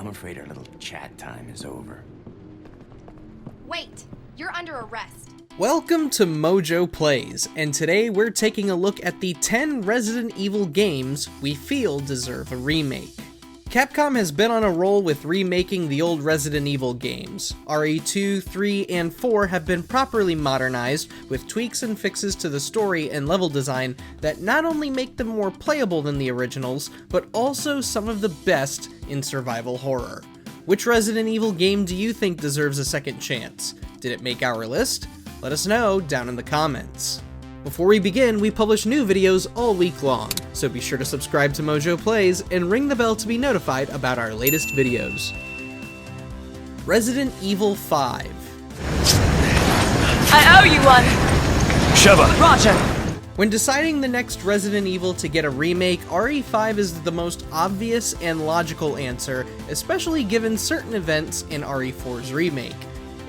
I'm afraid our little chat time is over. Wait, you're under arrest. Welcome to MojoPlays, and today we're taking a look at the 10 Resident Evil games we feel deserve a remake. Capcom has been on a roll with remaking the old Resident Evil games. RE2, 3, and 4 have been properly modernized, with tweaks and fixes to the story and level design that not only make them more playable than the originals, but also some of the best in survival horror. Which Resident Evil game do you think deserves a second chance? Did it make our list? Let us know down in the comments. Before we begin, we publish new videos all week long, so be sure to subscribe to MojoPlays and ring the bell to be notified about our latest videos. Resident Evil 5. I owe you one! Sheva! Roger! When deciding the next Resident Evil to get a remake, RE5 is the most obvious and logical answer, especially given certain events in RE4's remake.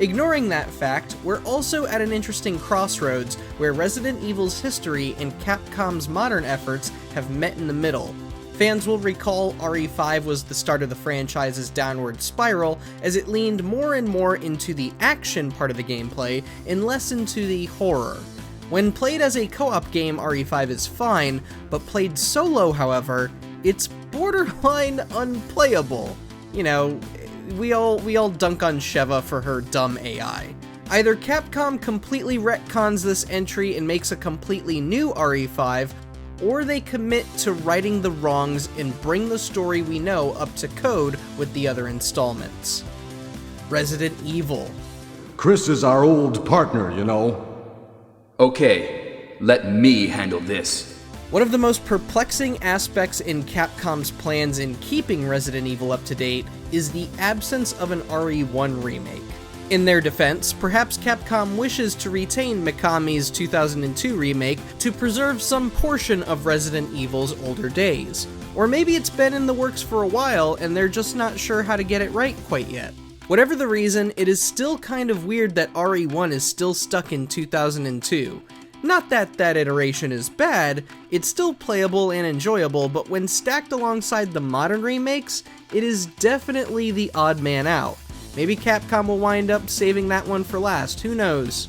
Ignoring that fact, we're also at an interesting crossroads where Resident Evil's history and Capcom's modern efforts have met in the middle. Fans will recall RE5 was the start of the franchise's downward spiral as it leaned more and more into the action part of the gameplay and less into the horror. When played as a co-op game, RE5 is fine, but played solo, however, it's borderline unplayable. You know, we all dunk on Sheva for her dumb AI. Either Capcom completely retcons this entry and makes a completely new RE5, or they commit to righting the wrongs and bring the story we know up to code with the other installments. Resident Evil. Chris is our old partner, you know. Okay, let me handle this. One of the most perplexing aspects in Capcom's plans in keeping Resident Evil up to date is the absence of an RE1 remake. In their defense, perhaps Capcom wishes to retain Mikami's 2002 remake to preserve some portion of Resident Evil's older days. Or maybe it's been in the works for a while and they're just not sure how to get it right quite yet. Whatever the reason, it is still kind of weird that RE1 is still stuck in 2002. Not that that iteration is bad, it's still playable and enjoyable, but when stacked alongside the modern remakes, it is definitely the odd man out. Maybe Capcom will wind up saving that one for last, who knows?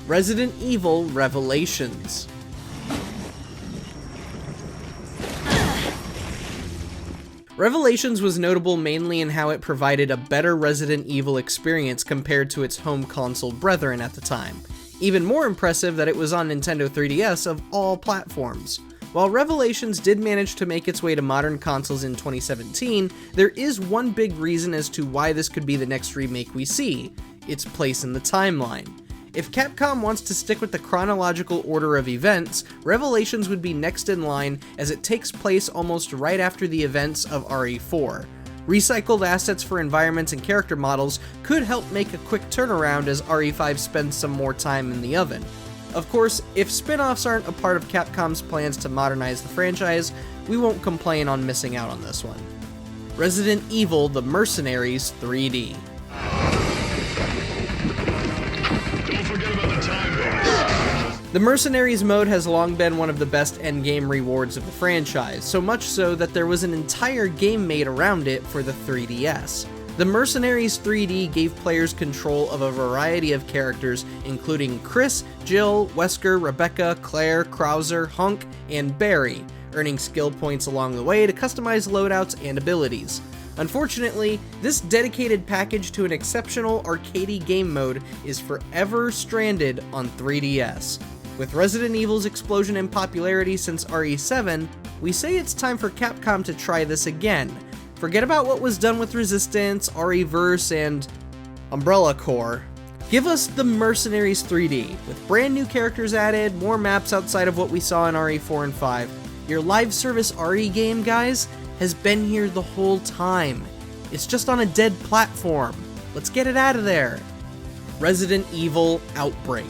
Resident Evil Revelations. Revelations was notable mainly in how it provided a better Resident Evil experience compared to its home console brethren at the time. Even more impressive that it was on Nintendo 3DS of all platforms. While Revelations did manage to make its way to modern consoles in 2017, there is one big reason as to why this could be the next remake we see: its place in the timeline. If Capcom wants to stick with the chronological order of events, Revelations would be next in line as it takes place almost right after the events of RE4. Recycled assets for environments and character models could help make a quick turnaround as RE5 spends some more time in the oven. Of course, if spin-offs aren't a part of Capcom's plans to modernize the franchise, we won't complain on missing out on this one. Resident Evil: The Mercenaries 3D. The Mercenaries mode has long been one of the best endgame rewards of the franchise, so much so that there was an entire game made around it for the 3DS. The Mercenaries 3D gave players control of a variety of characters, including Chris, Jill, Wesker, Rebecca, Claire, Krauser, Hunk, and Barry, earning skill points along the way to customize loadouts and abilities. Unfortunately, this dedicated package to an exceptional arcadey game mode is forever stranded on 3DS. With Resident Evil's explosion in popularity since RE7, we say it's time for Capcom to try this again. Forget about what was done with Resistance, RE-Verse, and Umbrella Corps. Give us the Mercenaries 3D, with brand new characters added, more maps outside of what we saw in RE4 and 5. Your live service RE game, guys, has been here the whole time. It's just on a dead platform. Let's get it out of there. Resident Evil Outbreak.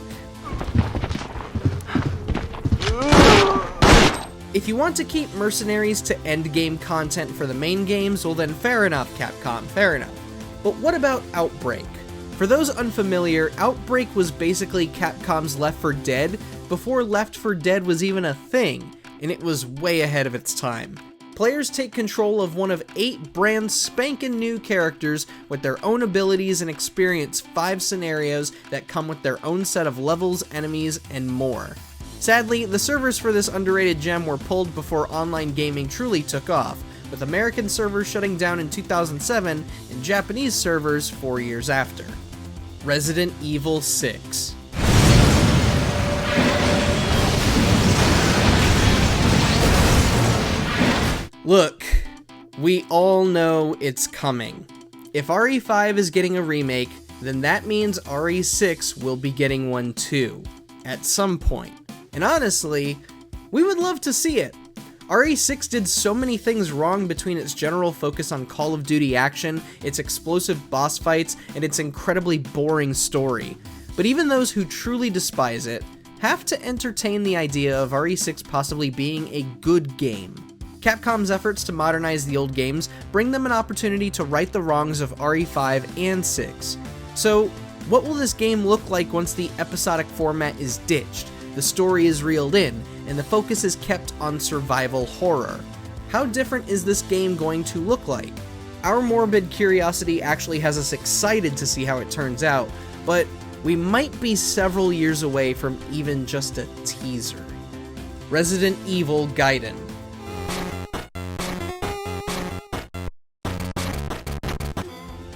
If you want to keep Mercenaries to endgame content for the main games, well then fair enough, Capcom, fair enough. But what about Outbreak? For those unfamiliar, Outbreak was basically Capcom's Left 4 Dead before Left 4 Dead was even a thing, and it was way ahead of its time. Players take control of one of 8 brand spankin' new characters with their own abilities and experience 5 scenarios that come with their own set of levels, enemies, and more. Sadly, the servers for this underrated gem were pulled before online gaming truly took off, with American servers shutting down in 2007 and Japanese servers 4 years after. Resident Evil 6. Look, we all know it's coming. If RE5 is getting a remake, then that means RE6 will be getting one too, at some point. And honestly, we would love to see it. RE6 did so many things wrong between its general focus on Call of Duty action, its explosive boss fights, and its incredibly boring story. But even those who truly despise it have to entertain the idea of RE6 possibly being a good game. Capcom's efforts to modernize the old games bring them an opportunity to right the wrongs of RE5 and 6. So, what will this game look like once the episodic format is ditched, the story is reeled in, and the focus is kept on survival horror? How different is this game going to look like? Our morbid curiosity actually has us excited to see how it turns out, but we might be several years away from even just a teaser. Resident Evil Gaiden.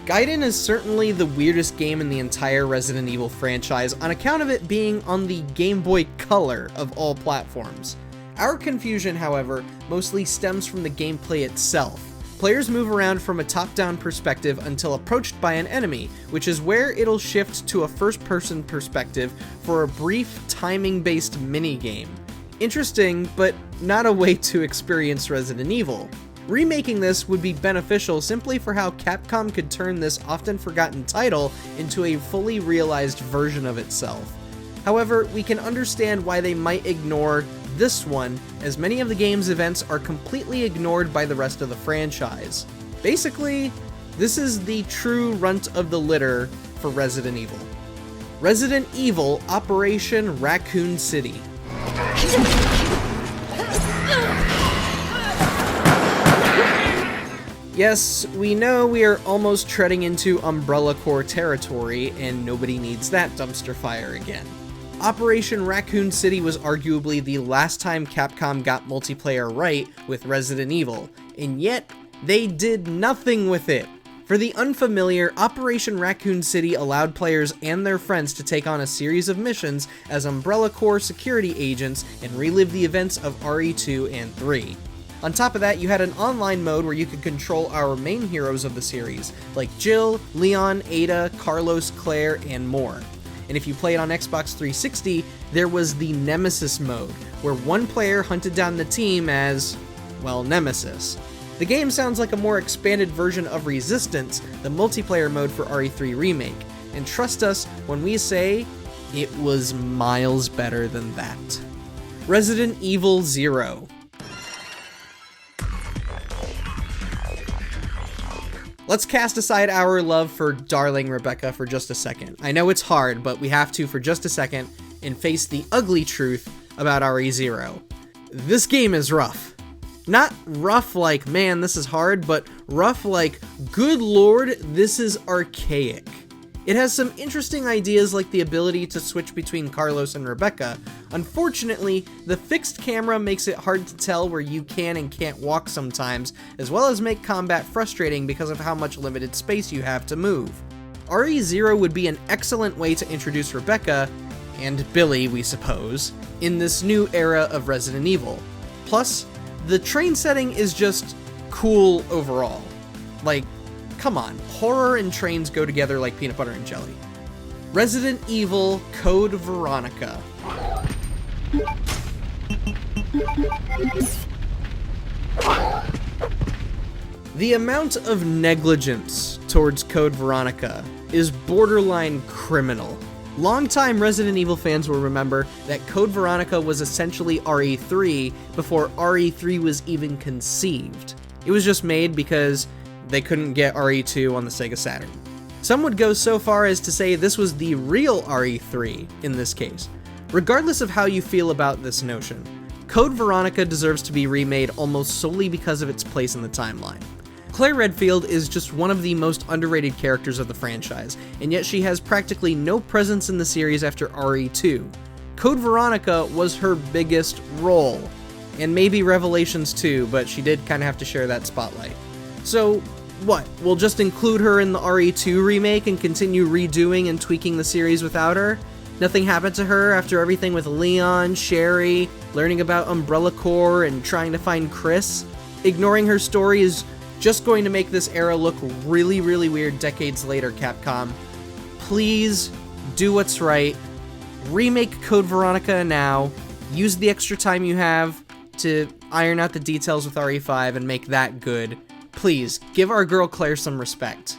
Gaiden is certainly the weirdest game in the entire Resident Evil franchise on account of it being on the Game Boy Color of all platforms. Our confusion, however, mostly stems from the gameplay itself. Players move around from a top-down perspective until approached by an enemy, which is where it'll shift to a first-person perspective for a brief, timing-based minigame. Interesting, but not a way to experience Resident Evil. Remaking this would be beneficial simply for how Capcom could turn this often forgotten title into a fully realized version of itself. However, we can understand why they might ignore this one, as many of the game's events are completely ignored by the rest of the franchise. Basically, this is the true runt of the litter for Resident Evil. Resident Evil Operation Raccoon City. Yes, we know we are almost treading into Umbrella Corps territory, and nobody needs that dumpster fire again. Operation Raccoon City was arguably the last time Capcom got multiplayer right with Resident Evil, and yet they did nothing with it. For the unfamiliar, Operation Raccoon City allowed players and their friends to take on a series of missions as Umbrella Corps security agents and relive the events of RE2 and 3. On top of that, you had an online mode where you could control our main heroes of the series, like Jill, Leon, Ada, Carlos, Claire, and more. And if you played on Xbox 360, there was the Nemesis mode, where one player hunted down the team as, well, Nemesis. The game sounds like a more expanded version of Resistance, the multiplayer mode for RE3 Remake, and trust us when we say it was miles better than that. Resident Evil 0. Let's cast aside our love for darling Rebecca for just a second. I know it's hard, but we have to for just a second and face the ugly truth about RE0. This game is rough. Not rough like, man, this is hard, but rough like, good lord, this is archaic. It has some interesting ideas like the ability to switch between Carlos and Rebecca. Unfortunately, the fixed camera makes it hard to tell where you can and can't walk sometimes, as well as make combat frustrating because of how much limited space you have to move. RE0 would be an excellent way to introduce Rebecca, and Billy, we suppose, in this new era of Resident Evil. Plus, the train setting is just cool overall. Like, come on, horror and trains go together like peanut butter and jelly. Resident Evil Code Veronica. The amount of negligence towards Code Veronica is borderline criminal. Longtime Resident Evil fans will remember that Code Veronica was essentially RE3 before RE3 was even conceived. It was just made because they couldn't get RE2 on the Sega Saturn. Some would go so far as to say this was the real RE3 in this case. Regardless of how you feel about this notion, Code Veronica deserves to be remade almost solely because of its place in the timeline. Claire Redfield is just one of the most underrated characters of the franchise, and yet she has practically no presence in the series after RE2. Code Veronica was her biggest role, and maybe Revelations 2, but she did kind of have to share that spotlight. So, what? We'll just include her in the RE2 remake and continue redoing and tweaking the series without her? Nothing happened to her after everything with Leon, Sherry, learning about Umbrella Corps, and trying to find Chris? Ignoring her story is just going to make this era look really, really weird decades later, Capcom. Please do what's right. Remake Code Veronica now. Use the extra time you have to iron out the details with RE5 and make that good. Please, give our girl Claire some respect.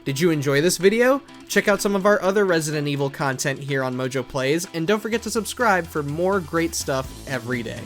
Did you enjoy this video? Check out some of our other Resident Evil content here on MojoPlays, and don't forget to subscribe for more great stuff every day.